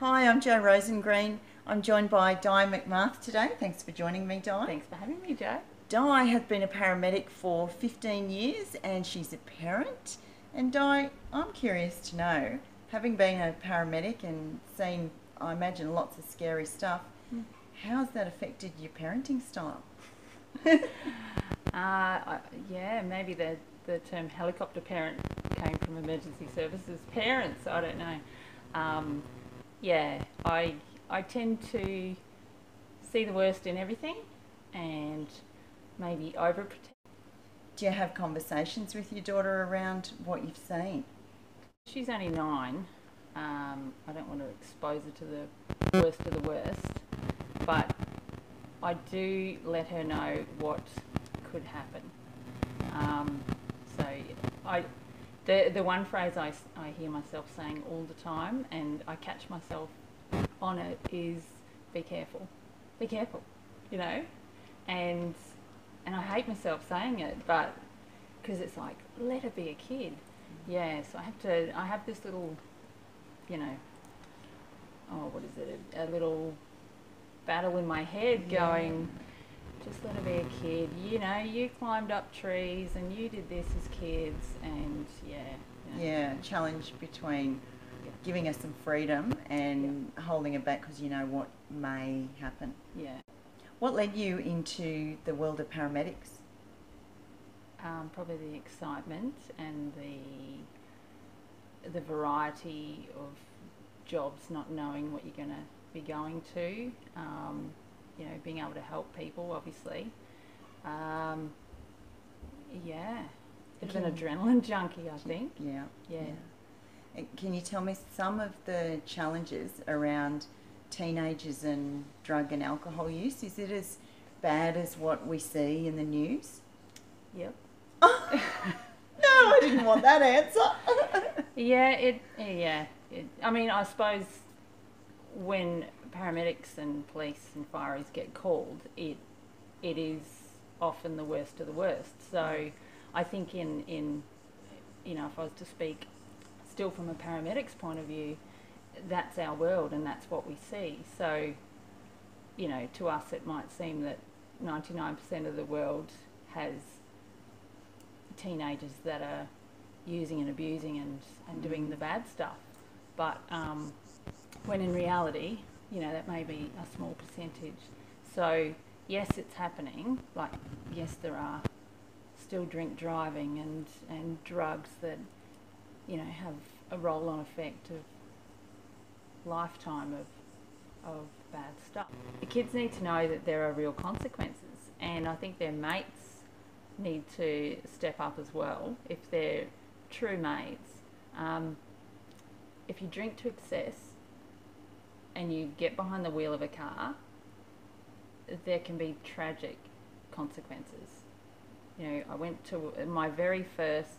Hi, I'm Jo Rosengreen. I'm joined by Di McMath today. Thanks for joining me, Di. Thanks for having me, Jo. Di has been a paramedic for 15 years and she's a parent. And Di, I'm curious to know, having been a paramedic and seen, I imagine, lots of scary stuff, how's that affected your parenting style? Yeah, maybe the term helicopter parent came from emergency services parents. I don't know. Yeah, I tend to see the worst in everything and maybe overprotect. Do you have conversations with your daughter around what you've seen? She's only 9. I don't want to expose her to the worst of the worst, but I do let her know what could happen. The one phrase I hear myself saying all the time, and I catch myself on it, is be careful, you know, and I hate myself saying it, but because it's like, let her be a kid. Yeah, so I have this little, you know, what is it, a little battle in my head going, just let her be a kid. You know, you climbed up trees and you did this as kids, and Yeah, challenge between giving her some freedom and holding her back because you know what may happen. Yeah. What led you into the world of paramedics? Probably the excitement and the variety of jobs, not knowing what you're going to be going to. You know, being able to help people, obviously. Yeah, bit of an adrenaline junkie, I think. Yeah. Yeah. Can you tell me some of the challenges around teenagers and drug and alcohol use? Is it as bad as what we see in the news? Yep. No, I didn't want that answer. Yeah. I mean, I suppose when paramedics and police and fireys get called, it is often the worst of the worst. So I think in you know, if I was to speak still from a paramedic's point of view, that's our world and that's what we see. So, you know, to us it might seem that 99% of the world has teenagers that are using and abusing and doing the bad stuff. But when in reality, you know, that may be a small percentage. So yes, it's happening. Like, yes, there are still drink driving and drugs that, you know, have a roll-on effect of lifetime of bad stuff. The kids need to know that there are real consequences, and I think their mates need to step up as well if they're true mates. If you drink to excess and you get behind the wheel of a car, there can be tragic consequences. You know, I went to my very first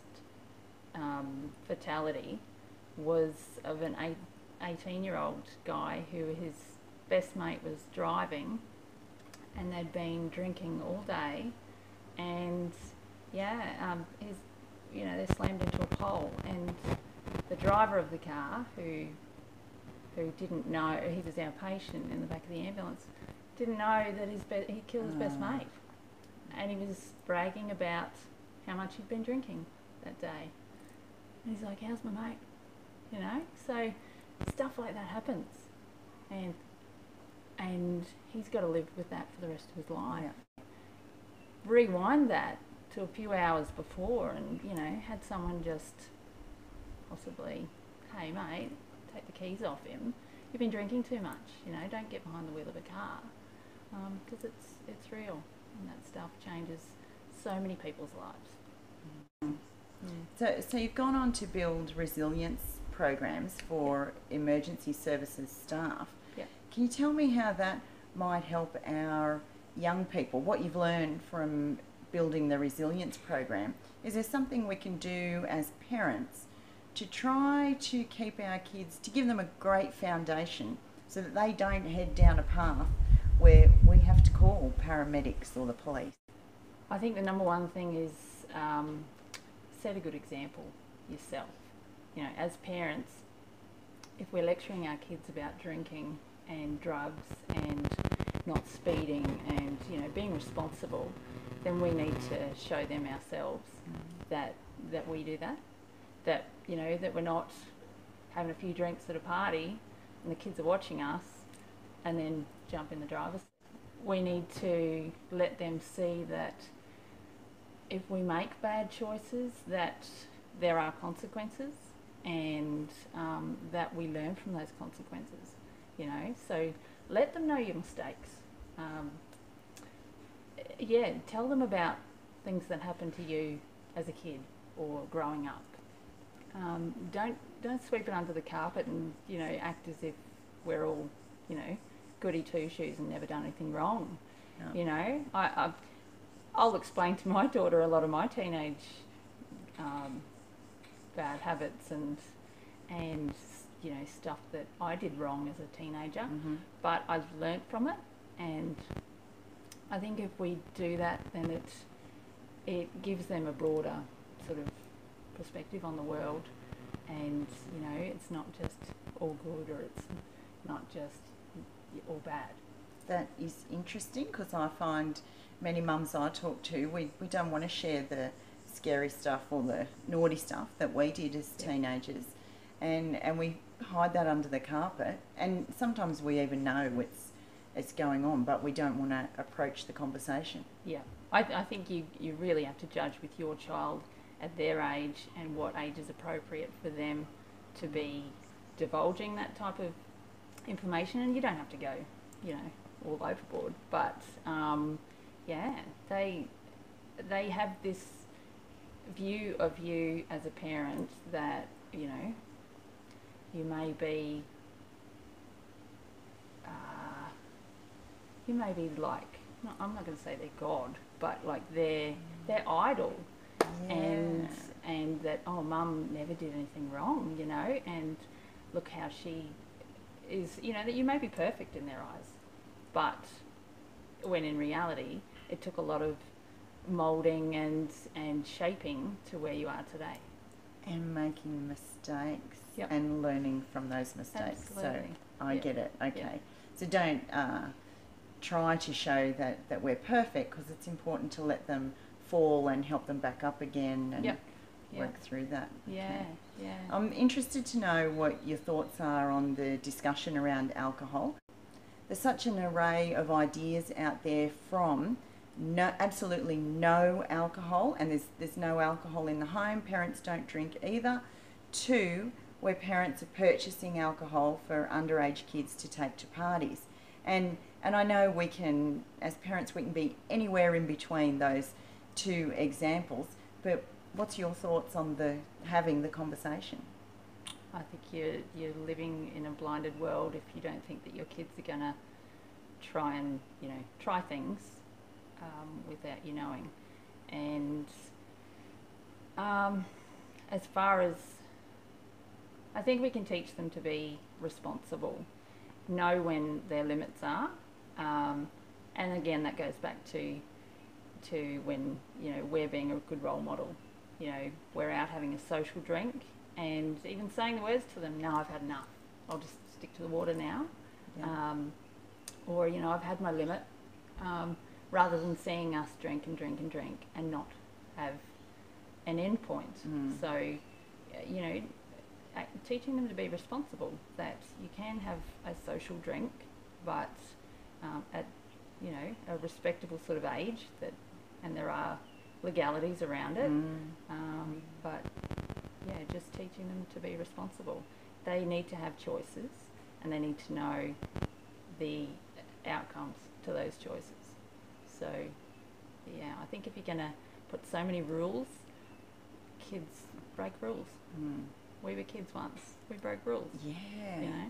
fatality was of an 18-year-old guy who his best mate was driving, and they'd been drinking all day, and they slammed into a pole, and the driver of the car, who didn't know, he was our patient in the back of the ambulance, didn't know that he killed his best mate, and he was bragging about how much he'd been drinking that day, and he's like, how's my mate, you know? So stuff like that happens, and he's got to live with that for the rest of his life. Rewind that to a few hours before, and you know, had someone just possibly, hey mate, take the keys off him, you've been drinking too much, you know, don't get behind the wheel of a car, because it's real, and that stuff changes so many people's lives. So you've gone on to build resilience programs for emergency services staff. Yep. Can you tell me how that might help our young people, what you've learned from building the resilience program? Is there something we can do as parents to try to keep our kids, to give them a great foundation so that they don't head down a path where we have to call paramedics or the police? I think the number one thing is set a good example yourself. You know, as parents, if we're lecturing our kids about drinking and drugs and not speeding and, you know, being responsible, then we need to show them ourselves that we do that, you know, that we're not having a few drinks at a party and the kids are watching us and then jump in the driver's seat. We need to let them see that if we make bad choices, that there are consequences, and that we learn from those consequences, you know. So let them know your mistakes. Tell them about things that happened to you as a kid or growing up. Don't sweep it under the carpet and, you know, act as if we're all, you know, goody two-shoes and never done anything wrong. No. You know, I'll explain to my daughter a lot of my teenage bad habits and you know, stuff that I did wrong as a teenager, but I've learnt from it, and I think if we do that, then it gives them a broader sort of perspective on the world, and, you know, it's not just all good or it's not just all bad. That is interesting, because I find many mums I talk to, we don't want to share the scary stuff or the naughty stuff that we did as teenagers, and we hide that under the carpet, and sometimes we even know it's going on, but we don't want to approach the conversation. Yeah, I think you really have to judge with your child at their age and what age is appropriate for them to be divulging that type of information, and you don't have to go, you know, all overboard, but they have this view of you as a parent that, you know, you may be like, no, I'm not going to say they're God, but like they're idol, and that, oh, mum never did anything wrong, you know, and look how she is, you know, that you may be perfect in their eyes, but when in reality it took a lot of moulding and shaping to where you are today. And making mistakes and learning from those mistakes. Absolutely. So I get it. Okay. So don't try to show that we're perfect, because it's important to let them fall and help them back up again and work through that. Okay. Yeah. I'm interested to know what your thoughts are on the discussion around alcohol. There's such an array of ideas out there, from absolutely no alcohol, and there's no alcohol in the home, parents don't drink either, to where parents are purchasing alcohol for underage kids to take to parties. And I know we can, as parents, we can be anywhere in between those two examples, but what's your thoughts on having the conversation? I think you're living in a blinded world if you don't think that your kids are going to try things without you knowing. And as far as, I think we can teach them to be responsible, know when their limits are, and again that goes back to when, you know, we're being a good role model. You know, we're out having a social drink and even saying the words to them, no, I've had enough, I'll just stick to the water now. Or, you know, I've had my limit, rather than seeing us drink and drink and drink and not have an end point. So, you know, teaching them to be responsible, that you can have a social drink, but at, you know, a respectable sort of age, and there are legalities around it, but yeah, just teaching them to be responsible. They need to have choices, and they need to know the outcomes to those choices. So yeah, I think if you're going to put so many rules, kids break rules. We were kids once, we broke rules. You know?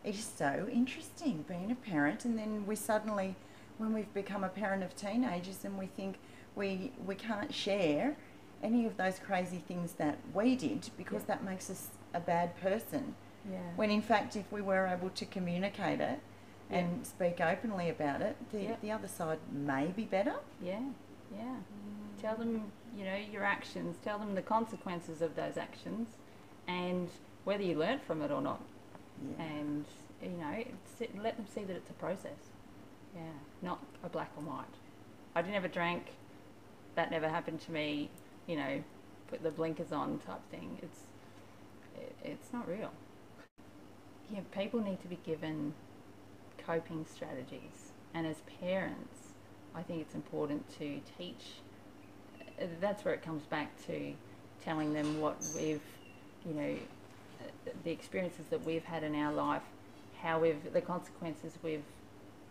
It is so interesting being a parent, and then we suddenly, when we've become a parent of teenagers, and we think we can't share any of those crazy things that we did, because that makes us a bad person. When in fact, if we were able to communicate it and speak openly about it, the other side may be better. Tell them, you know, your actions, tell them the consequences of those actions, and whether you learn from it or not. Yeah. And, you know, let them see that it's a process. Yeah, not a black or white. I never drank, that never happened to me, you know, put the blinkers on type thing. It's not real. Yeah, people need to be given coping strategies. And as parents, I think it's important to teach. That's where it comes back to telling them what we've, you know, the experiences that we've had in our life, the consequences we've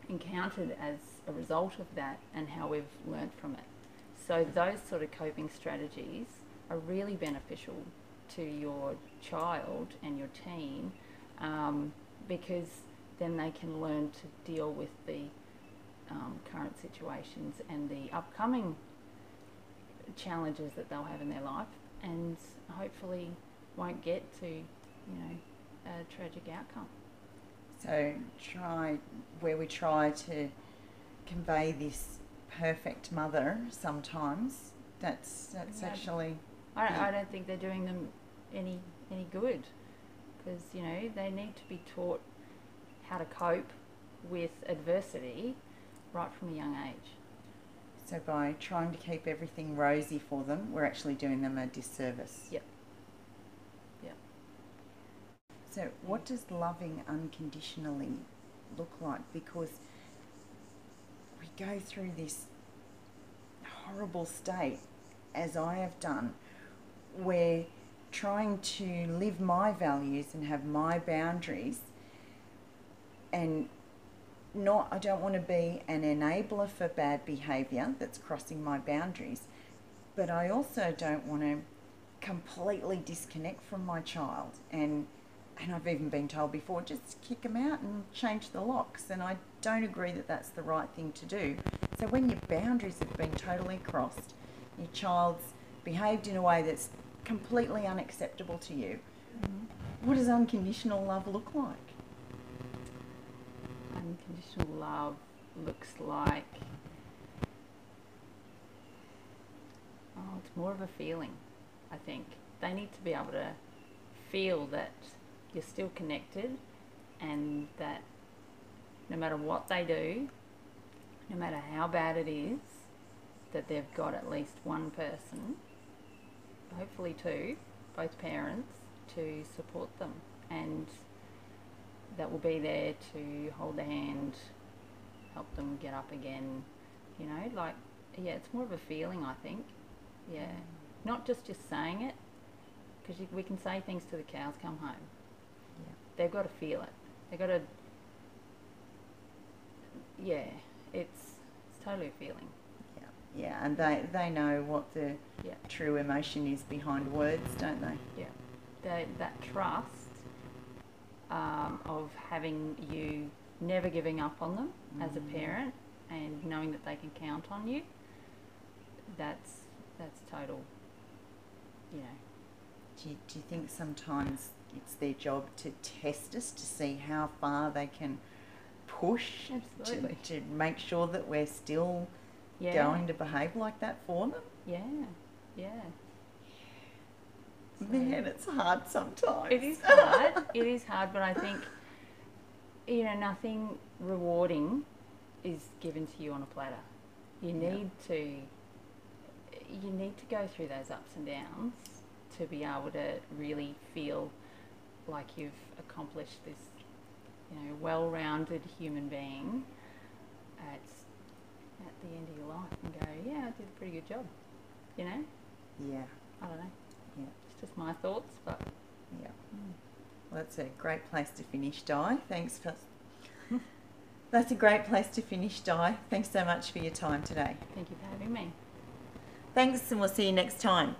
encountered as a result of that, and how we've learnt from it. So those sort of coping strategies are really beneficial to your child and your teen, because then they can learn to deal with the current situations and the upcoming challenges that they'll have in their life, and hopefully won't get to, you know, a tragic outcome. So we try to convey this perfect mother sometimes, that's actually... I don't think they're doing them any good, because, you know, they need to be taught how to cope with adversity right from a young age. So by trying to keep everything rosy for them, we're actually doing them a disservice. Yep. Yep. So what does loving unconditionally look like? Because we go through this horrible state, as I have done, where trying to live my values and have my boundaries, and I don't want to be an enabler for bad behaviour that's crossing my boundaries, but I also don't want to completely disconnect from my child. And I've even been told before, just kick them out and change the locks. And I don't agree that that's the right thing to do. So when your boundaries have been totally crossed, your child's behaved in a way that's completely unacceptable to you, what does unconditional love look like? Unconditional love looks like, it's more of a feeling, I think. They need to be able to feel that you're still connected, and that no matter what they do, no matter how bad it is, that they've got at least one person, hopefully two, both parents, to support them, and that will be there to hold their hand, help them get up again, you know, like, yeah, it's more of a feeling, I think. Yeah, not just saying it, because we can say things till the cows come home. Yeah. They've got to feel it. They've got to, yeah, it's totally a feeling. Yeah, and they know what the true emotion is behind words, don't they? Yeah, that trust of having you never giving up on them as a parent, and knowing that they can count on you, that's total, you know. Do you think sometimes it's their job to test us to see how far they can push to make sure that we're still going to behave like that for them? Yeah. Man, it's hard sometimes. It is hard. It is hard, but I think, you know, nothing rewarding is given to you on a platter. You need to go through those ups and downs to be able to really feel like you've accomplished this, you know, well-rounded human being at the end of your life, and go, yeah, I did a pretty good job, you know? Yeah. I don't know. Yeah. It's just my thoughts, but... Yeah. Well, that's a great place to finish, Di. Thanks for... That's a great place to finish, Di. Thanks so much for your time today. Thank you for having me. Thanks, and we'll see you next time.